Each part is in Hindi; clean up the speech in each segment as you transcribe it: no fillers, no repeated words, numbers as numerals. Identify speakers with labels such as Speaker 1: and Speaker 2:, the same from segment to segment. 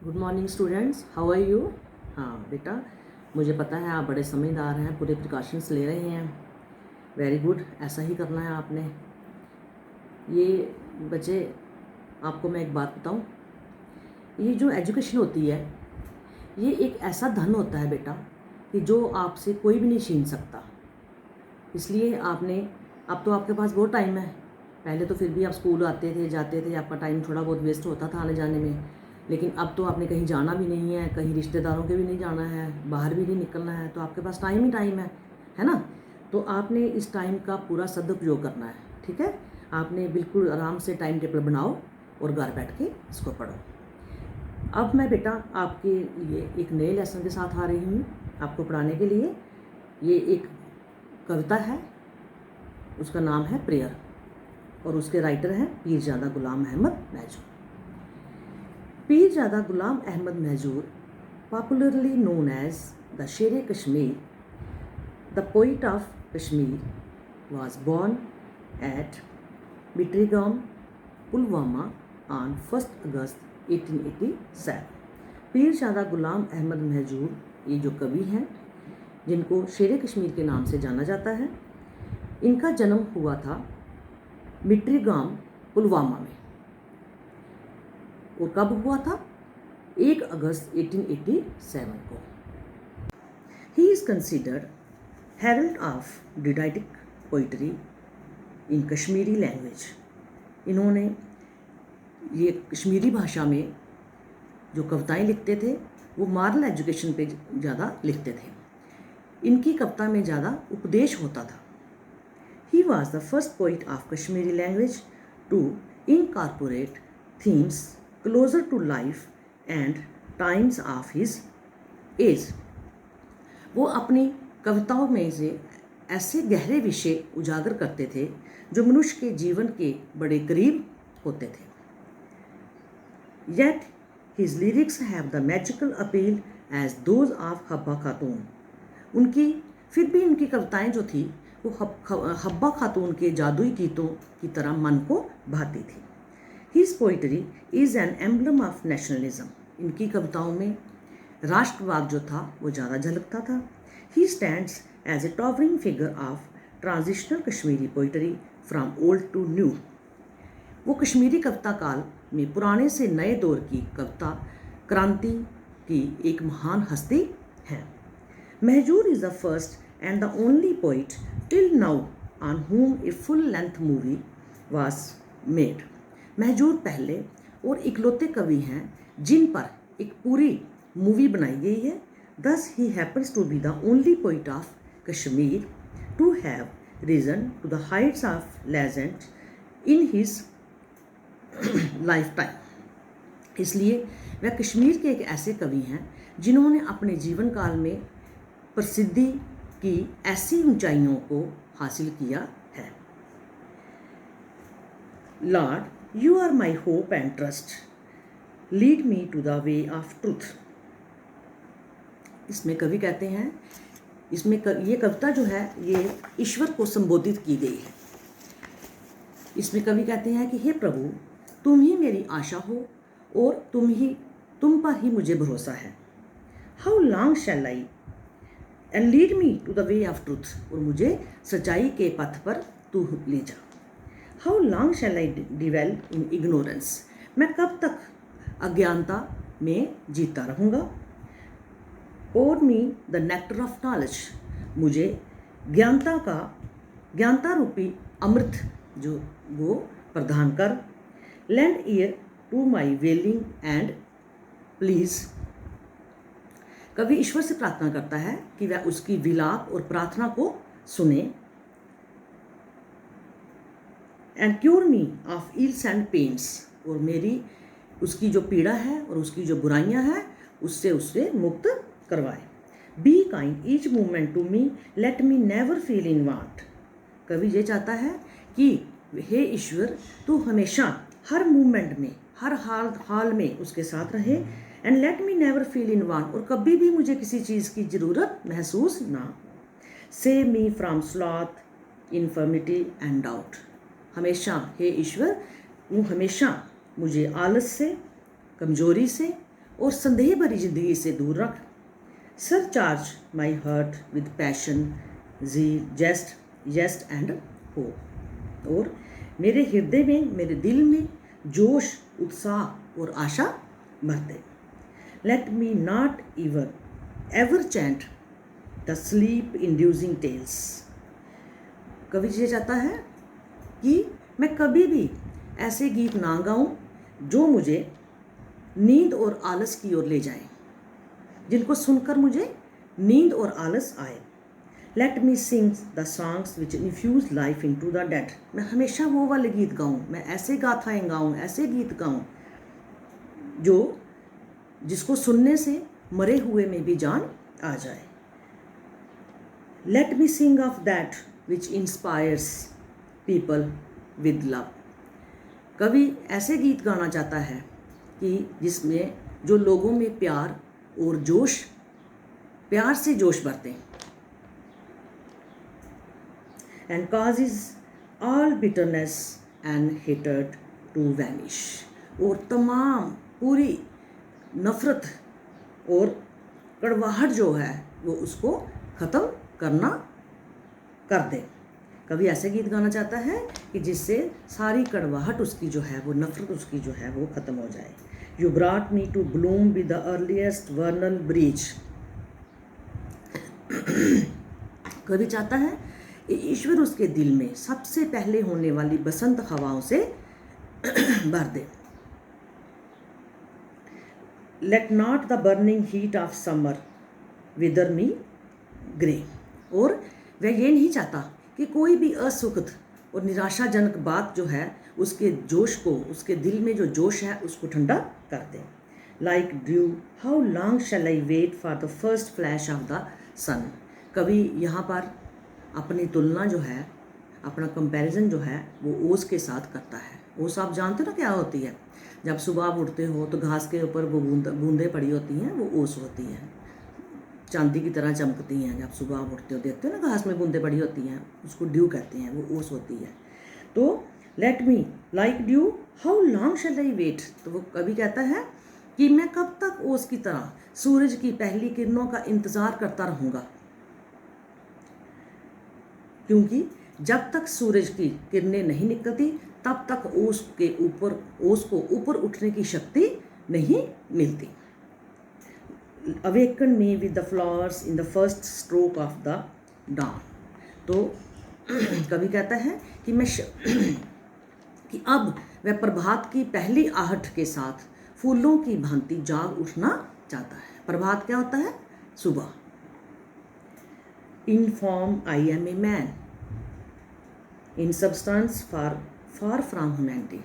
Speaker 1: Good morning students, how are you. हाँ बेटा, मुझे पता है आप बड़े समझदार हैं, पूरे प्रिकॉशंस ले रहे हैं। वेरी गुड, ऐसा ही करना है आपने। ये बच्चे, आपको मैं एक बात बताऊं, ये जो एजुकेशन होती है ये एक ऐसा धन होता है बेटा कि जो आपसे कोई भी नहीं छीन सकता। इसलिए आपने, अब तो आपके पास बहुत टाइम है। पहले तो फिर भी आप स्कूल आते थे जाते थे, आपका टाइम थोड़ा बहुत वेस्ट होता था आने जाने में, लेकिन अब तो आपने कहीं जाना भी नहीं है, कहीं रिश्तेदारों के भी नहीं जाना है, बाहर भी नहीं निकलना है, तो आपके पास टाइम ही टाइम है ना। तो आपने इस टाइम का पूरा सदुपयोग करना है, ठीक है। आपने बिल्कुल आराम से टाइम टेबल बनाओ और घर बैठ के इसको पढ़ो। अब मैं बेटा आपके लिए एक नए लेसन के साथ आ रही हूँ आपको पढ़ाने के लिए। ये एक कविता है, उसका नाम है प्रेयर, और उसके राइटर हैं Pirzada Ghulam Ahmad Mahjoor. Pirzada Ghulam Ahmad Mahjoor, popularly known as the Sher-e-Kashmir, the poet of Kashmir, was born at Bittigam, Pulwama on 1st August 1887। Pirzada Ghulam Ahmad Mahjoor ये जो कवि हैं, जिनको शेर कश्मीर के नाम से जाना जाता है, इनका जन्म हुआ था बिट्रीगाम, पुलवामा में। और कब हुआ था? 1 अगस्त 1887 को। He is considered herald of didactic poetry in Kashmiri language. इन्होंने ये कश्मीरी भाषा में जो कविताएं लिखते थे वो मॉरल एजुकेशन पे ज़्यादा लिखते थे। इनकी कविता में ज़्यादा उपदेश होता था। He was the first poet of Kashmiri language to incorporate themes closer to life and times of his age. वो अपनी कविताओं में से ऐसे गहरे विषय उजागर करते थे जो मनुष्य के जीवन के बड़े करीब होते थे। Yet his lyrics have the magical appeal as those of Habba खातून। उनकी फिर भी उनकी कविताएं जो थी वो हब्बा खातून के जादुई गीतों की तरह मन को भाती थी। His poetry is an emblem of nationalism। इनकी कविताओं में राष्ट्रवाद जो था वो ज़्यादा झलकता था। He stands as a towering figure of transitional Kashmiri poetry from old to new। वो कश्मीरी कविता काल में पुराने से नए दौर की कविता क्रांति की एक महान हस्ती है। Mahjoor is the first and the only poet till now on whom a full length movie was made। Mahjoor पहले और इकलौते कवि हैं जिन पर एक पूरी मूवी बनाई गई है। Thus he happens to be the only poet of Kashmir to have risen to the heights of legend in his lifetime। इसलिए वह कश्मीर के एक ऐसे कवि हैं जिन्होंने अपने जीवन काल में प्रसिद्धि की ऐसी ऊंचाइयों को हासिल किया है। Lord, you are my hope and trust, lead me to the way of truth. इसमें कवि कहते हैं, इसमें ये कविता जो है ये ईश्वर को संबोधित की गई है। इसमें कवि कहते हैं कि हे प्रभु, तुम ही मेरी आशा हो और तुम पर ही मुझे भरोसा है। How long shall I end lead me to the way of truth. और मुझे सच्चाई के पथ पर तू ले जा। How long shall I dwell in ignorance. मैं कब तक अज्ञानता में जीता रहूँगा। और me the nectar of knowledge. मुझे ज्ञानता रूपी अमृत जो वो प्रदान कर। Lend ear to my wailing and please. कवि ईश्वर से प्रार्थना करता है कि वह उसकी विलाप और प्रार्थना को सुने। And cure me of ills and pains. और मेरी उसकी जो पीड़ा है और उसकी जो बुराइयां हैं उससे मुक्त करवाए। Be kind each movement to me, let me never feel in want. कवि ये चाहता है कि हे ईश्वर, तू हमेशा हर मूवमेंट में, हर हाल में उसके साथ रहे। And let me never feel in want. और कभी भी मुझे किसी चीज़ की ज़रूरत महसूस ना। Save me from sloth, infirmity and doubt. हमेशा हे ईश्वर, तू हमेशा मुझे आलस से, कमजोरी से और संदेह भरी ज़िंदगी से दूर रख। Surcharge my heart with passion, zest and hope. और मेरे हृदय में, मेरे दिल में जोश, उत्साह और आशा भर दे। Let me not ever chant the sleep inducing tales. कवि ये चाहता है कि मैं कभी भी ऐसे गीत ना गाऊं जो मुझे नींद और आलस की ओर ले जाएं, जिनको सुनकर मुझे नींद और आलस आए। Let me sing the songs which infuse life into the dead. मैं हमेशा वो वाले गीत गाऊं, मैं ऐसे गाथाएं गाऊं, ऐसे गीत गाऊं जिसको सुनने से मरे हुए में भी जान आ जाए। Let me sing of that which inspires people with love. कवि ऐसे गीत गाना चाहता है कि जिसमें जो लोगों में प्यार और जोश, प्यार से जोश भरते हैं। And causes all bitterness and hatred to vanish। और तमाम पूरी नफ़रत और कड़वाहट जो है वो उसको ख़त्म कर दे। कभी ऐसे गीत गाना चाहता है कि जिससे सारी कड़वाहट उसकी जो है, वो नफ़रत उसकी जो है वो ख़त्म हो जाए। You brought me to bloom with the earliest vernal breeze. कभी चाहता है कि ईश्वर उसके दिल में सबसे पहले होने वाली बसंत हवाओं से भर दे। Let not the burning heat of summer wither me grey. और वह ये नहीं चाहता कि कोई भी असुखद और निराशाजनक बात जो है उसके जोश को, उसके दिल में जो जोश है उसको ठंडा कर दे। Like dew how long shall I wait for the first flash of the sun. कभी यहाँ पर अपनी तुलना जो है, अपना कंपैरिजन जो है वो ओस के साथ करता है। ओस आप जानते हो ना क्या होती है? जब सुबह आप उठते हो तो घास के ऊपर वो बूंदें पड़ी होती हैं, वो ओस होती है, चांदी की तरह चमकती हैं। जब सुबह आप उठते हो देखते हो ना घास में बूंदें पड़ी होती हैं, उसको ड्यू कहते हैं, वो ओस होती है। तो let me like dew how long shall I wait. तो वो कभी कहता है कि मैं कब तक ओस की तरह सूरज की पहली किरणों का इंतज़ार करता रहूँगा, क्योंकि जब तक सूरज की किरणें नहीं निकलती तब तक ओस को ऊपर उठने की शक्ति नहीं मिलती। Awaken me with the flowers in the first stroke of the dawn। तो कभी कहता है कि कि अब वह प्रभात की पहली आहट के साथ फूलों की भांति जाग उठना चाहता है। प्रभात क्या होता है? सुबह। In form I am a man, in substance far from humanity.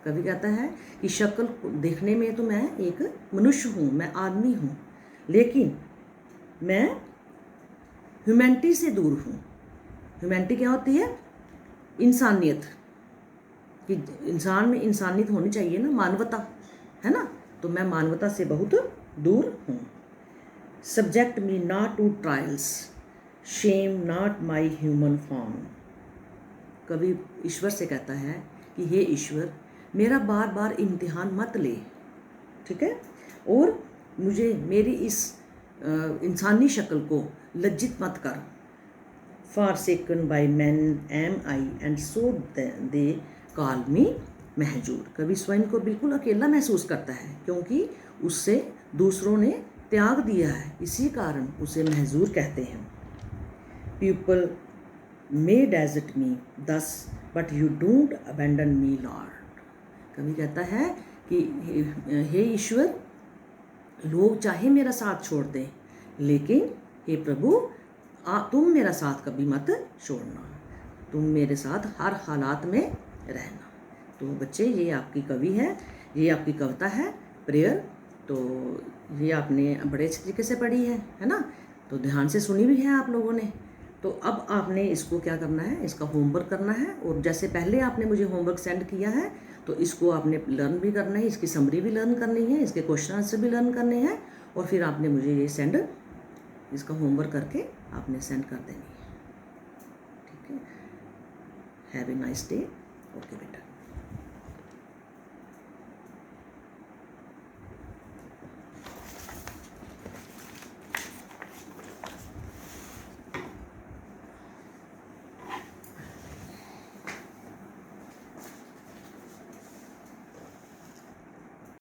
Speaker 1: कभी कहता है कि शक्ल देखने में तो मैं एक मनुष्य हूँ, मैं आदमी हूँ, लेकिन मैं ह्यूमैनिटी से दूर हूँ। ह्यूमैनिटी क्या होती है? इंसानियत, कि इंसान में इंसानियत होनी चाहिए ना, मानवता, है ना? तो मैं मानवता से बहुत दूर हूँ। Subject me not to trials, shame not my human form. कभी ईश्वर से कहता है कि हे ईश्वर, मेरा बार बार इम्तिहान मत ले, ठीक है? और मुझे मेरी इस इंसानी शक्ल को लज्जित मत कर। Forsaken by men am I and so they call me Mahjoor. कभी स्वयं को बिल्कुल अकेला महसूस करता है क्योंकि उससे दूसरों ने त्याग दिया है, इसी कारण उसे महजूर कहते हैं। People may desert me thus but you don't abandon me Lord। कभी कहता है कि हे ईश्वर, लोग चाहे मेरा साथ छोड़ दें, लेकिन हे प्रभु, तुम मेरा साथ कभी मत छोड़ना, तुम मेरे साथ हर हालात में रहना। तो बच्चे, ये आपकी कवि है, ये आपकी कविता है प्रेयर। तो ये आपने बड़े अच्छे तरीके से पढ़ी है ना? तो ध्यान से सुनी भी है आप लोगों ने। तो अब आपने इसको क्या करना है, इसका होमवर्क करना है। और जैसे पहले आपने मुझे होमवर्क सेंड किया है तो इसको आपने लर्न भी करना है, इसकी समरी भी लर्न करनी है, इसके क्वेश्चन आंसर भी लर्न करने हैं, और फिर आपने मुझे ये इसका होमवर्क करके आपने सेंड कर देनी है, ठीक है? Have a nice day. Okay बेटा।